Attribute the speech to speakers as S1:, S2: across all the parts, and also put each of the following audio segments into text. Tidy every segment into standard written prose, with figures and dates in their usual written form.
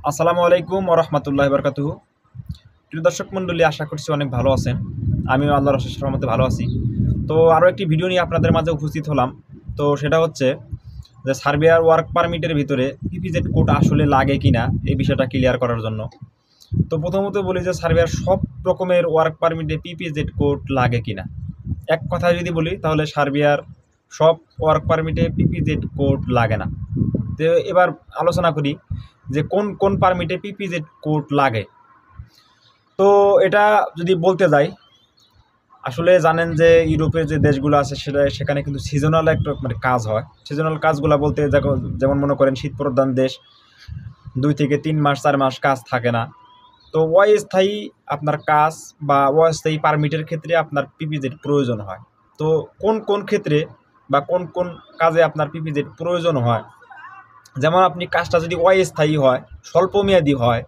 S1: আসসালামু আলাইকুম ওয়া রাহমাতুল্লাহি ওয়া বারাকাতুহু। প্রিয় দর্শক মণ্ডলী, আশা করছি অনেক ভালো আছেন। আমিও আল্লাহর অশেষ রহমতে ভালো আছি। তো আরও একটি ভিডিও নিয়ে আপনাদের মাঝে উপস্থিত হলাম। তো সেটা হচ্ছে যে সার্বিয়ার ওয়ার্ক পারমিটের ভিতরে পিপিজেড কোড আসলে লাগে কি না, এই বিষয়টা ক্লিয়ার করার জন্য। তো প্রথমত বলি যে সার্বিয়ার সব রকমের ওয়ার্ক পারমিটে পিপিজেড কোড লাগে কি না। এক কথায় যদি বলি তাহলে সার্বিয়ার সব ওয়ার্ক পারমিটে পিপিজেড কোড লাগে না। তো এবার আলোচনা করি যে কোন কোন পারমিটে পিপিজেড কোড লাগে। তো এটা যদি বলতে যাই, আসলে জানেন যে ইউরোপের যে দেশগুলো আছে সেখানে কিন্তু সিজনাল একটা কাজ হয়। সিজনাল কাজগুলো বলতে যেমন মনে করেন শীত প্রধান দেশ, 2 থেকে 3 মাস 4 মাস কাজ থাকে না। তো অস্থায়ী আপনার কাজ বা অস্থায়ী পারমিটের ক্ষেত্রে আপনার পিপিজেড প্রয়োজন হয়। তো কোন কোন ক্ষেত্রে বা কোন কোন কাজে আপনার পিপিজেড প্রয়োজন হয়, যেমন আপনি কাজটা যদি অস্থায়ী হয়, স্বল্পমেয়াদী হয়,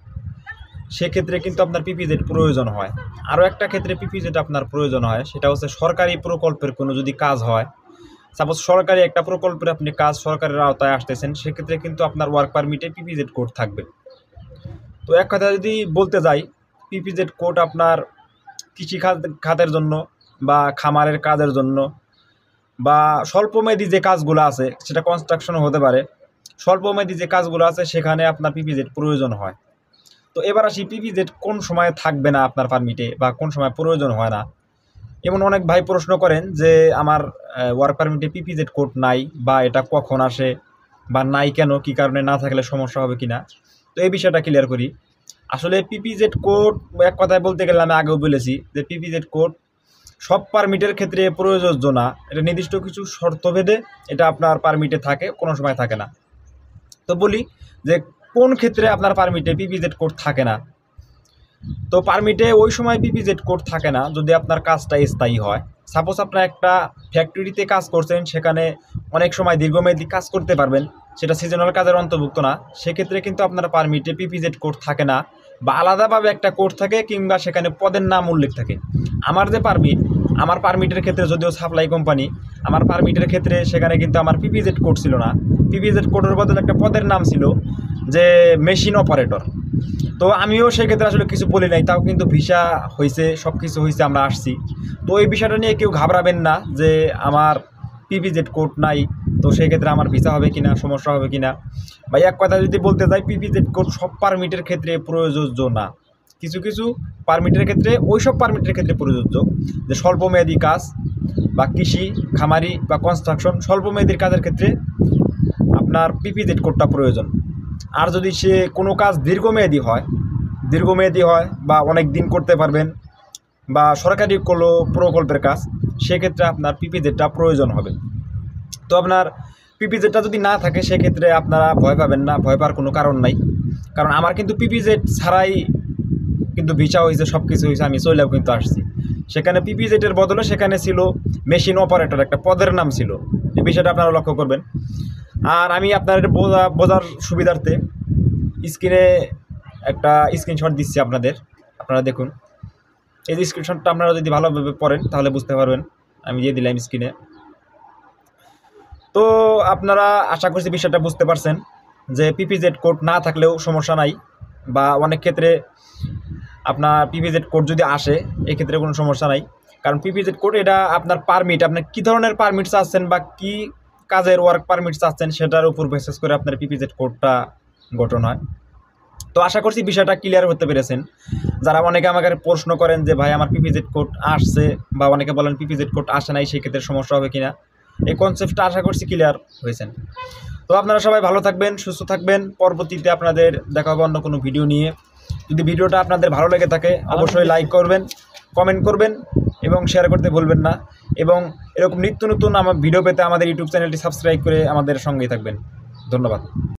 S1: সেক্ষেত্রে কিন্তু আপনার পিপিজেড প্রয়োজন হয়। আরও একটা ক্ষেত্রে পিপিজেড আপনার প্রয়োজন হয়, সেটা হচ্ছে সরকারি প্রকল্পের কোনো যদি কাজ হয়। সাপোজ সরকারি একটা প্রকল্পের আপনি কাজ সরকারের আওতায় আসতেছেন, সেক্ষেত্রে কিন্তু আপনার ওয়ার্ক পারমিটে পিপিজেড কোড থাকবে। তো এক কথা যদি বলতে যাই, পিপিজেড কোড আপনার কৃষি খাতের জন্য বা খামারের কাজের জন্য বা স্বল্পমেয়াদী যে কাজগুলো আছে, সেটা কনস্ট্রাকশনও হতে পারে, স্বল্পমেয়াদী যে কাজগুলো আছে সেখানে আপনার পিপিজেড প্রয়োজন হয়। তো এবার আসি পিপিজেড কোন সময় থাকবে না আপনার পারমিটে বা কোন সময় প্রয়োজন হয় না। এমন অনেক ভাই প্রশ্ন করেন যে আমার ওয়ার্ক পারমিটে পিপিজেড কোড নাই, বা এটা কখন আসে বা নাই কেন, কী কারণে না থাকলে সমস্যা হবে কি না। তো এই বিষয়টা ক্লিয়ার করি। আসলে পিপিজেড কোড এক কথায় বলতে গেলে আমি আগেও বলেছি যে পিপিজেড কোড সব পারমিটের ক্ষেত্রে প্রযোজ্য না। এটা নির্দিষ্ট কিছু শর্তভেদে এটা আপনার পারমিটে থাকে, কোনো সময় থাকে না। তো বলি যে কোন ক্ষেত্রে আপনার পারমিটে পিপিজেড কোড থাকে না। তো পারমিটে ওই সময় পিপিজেড কোড থাকে না যদি আপনার কাজটা স্থায়ী হয়। সাপোজ আপনার একটা ফ্যাক্টরিতে কাজ করছেন, সেখানে অনেক সময় দীর্ঘমেয়াদী কাজ করতে পারবেন, সেটা সিজনাল কাজের অন্তর্ভুক্ত না, সেক্ষেত্রে কিন্তু আপনার পারমিটে পিপিজেড কোড থাকে না, বা আলাদাভাবে একটা কোড থাকে কিংবা সেখানে পদের নাম উল্লেখ থাকে। আমার যে পারমিট, আমার পারমিটের ক্ষেত্রে যদিও সাপ্লাই কোম্পানি, আমার পারমিটের ক্ষেত্রে সেখানে কিন্তু আমার পিপিজেড কোড ছিল না। পিপিজেড কোডের বদলে একটা পদের নাম ছিল যে মেশিন অপারেটর। তো আমিও সেক্ষেত্রে আসলে কিছু বলি নাই, তাও কিন্তু ভিসা হয়েছে, সব কিছু হয়েছে, আমরা আসছি। তো এই বিষয়টা নিয়ে কেউ ঘাবড়াবেন না যে আমার পিপিজেড কোড নাই, তো সেক্ষেত্রে আমার ভিসা হবে কিনা, সমস্যা হবে কিনা। বা এক কথা যদি বলতে যাই, পিপিজেড কোড সব পারমিটের ক্ষেত্রে প্রযোজ্য না। কিছু কিছু পারমিটের ক্ষেত্রে, ওই সব পারমিটের ক্ষেত্রে প্রযোজ্য যে স্বল্পমেয়াদী কাজ বা কৃষি, খামারি বা কনস্ট্রাকশন, স্বল্পমেয়াদীর কাজের ক্ষেত্রে আপনার পিপিজেড কোডটা প্রয়োজন। আর যদি সে কোনো কাজ দীর্ঘমেয়াদী হয় বা অনেক দিন করতে পারবেন বা সরকারি কোনো প্রকল্পের কাজ, সেক্ষেত্রে আপনার পিপিজেডটা প্রয়োজন হবে। তো আপনার পিপিজেডটা যদি না থাকে, সেক্ষেত্রে আপনারা ভয় পাবেন না, ভয় পাওয়ার কোনো কারণ নাই। কারণ আমার কিন্তু পিপিজেড ছাড়াই কিন্তু ভিসা হয়েছে, সব কিছু হয়েছে, আমি চলেও কিন্তু আসছি। সেখানে পিপিজেডের বদলে সেখানে ছিল মেশিন অপারেটর, একটা পদের নাম ছিল। এই বিষয়টা আপনারা লক্ষ্য করবেন। আর আমি আপনাদের বোঝার সুবিধার্থে স্ক্রিনে একটা স্ক্রিনশট দিচ্ছি আপনারা দেখুন। এই যে স্ক্রিনশটটা আপনারা যদি ভালোভাবে পড়েন তাহলে বুঝতে পারবেন, আমি দিয়ে দিলাম স্ক্রিনে। তো আপনারা আশা করছি বিষয়টা বুঝতে পারছেন যে পিপিজেড কোড না থাকলেও সমস্যা নাই, বা অনেক ক্ষেত্রে আপনার পিপিজেড কোড যদি আসে, এক্ষেত্রে কোনো সমস্যা নাই। কারণ পিপিজেড কোড এটা আপনার পারমিট, আপনার কী ধরনের পারমিট চাচ্ছেন বা কী কাজের ওয়ার্ক পারমিট চাচ্ছেন, সেটার উপর বেসিস করে আপনার পিপিজেড কোডটা গঠন হয়। তো আশা করছি বিষয়টা ক্লিয়ার হতে পেরেছেন। যারা অনেকে আমাকে প্রশ্ন করেন যে ভাই আমার পিপিজেড কোড আসছে, বা অনেকে বলেন পিপিজেড কোড আসে নাই, সেক্ষেত্রে সমস্যা হবে কিনা, এই কনসেপ্টটা আশা করছি ক্লিয়ার হয়েছেন। তো আপনারা সবাই ভালো থাকবেন, সুস্থ থাকবেন। পরবর্তীতে আপনাদের দেখা হবে অন্য কোনো ভিডিও নিয়ে। যদি ভিডিওটা আপনাদের ভালো লেগে থাকে, অবশ্যই লাইক করবেন, কমেন্ট করবেন এবং শেয়ার করতে ভুলবেন না। এবং এরকম নিত্য নতুন আমার ভিডিও পেতে আমাদের ইউটিউব চ্যানেলটি সাবস্ক্রাইব করে আমাদের সঙ্গেই থাকবেন। ধন্যবাদ।